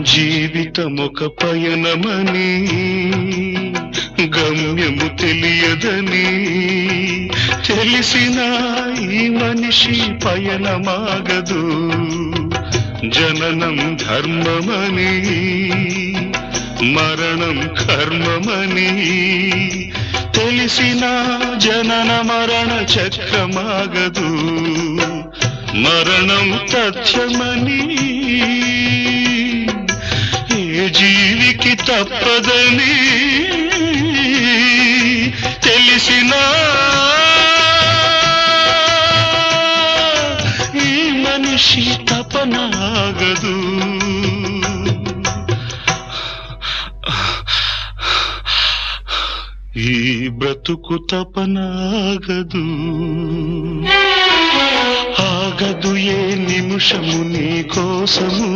జీవితమొక పయనమని గమ్యము తెలియదని తెలిసిన ఈ మనిషి పయనమాగదు. జననం ధర్మమని మరణం కర్మమని తెలిసిన జనన మరణ చక్రమాగదు. మరణం తథ్యమని ఏ జీవికి తప్పదని తెలిసిన ఈ మనిషి తపనాగదు. ఈ బ్రతుకు తపనాగదు. ఆగదు ఏ నిమిషము నీ కోసము.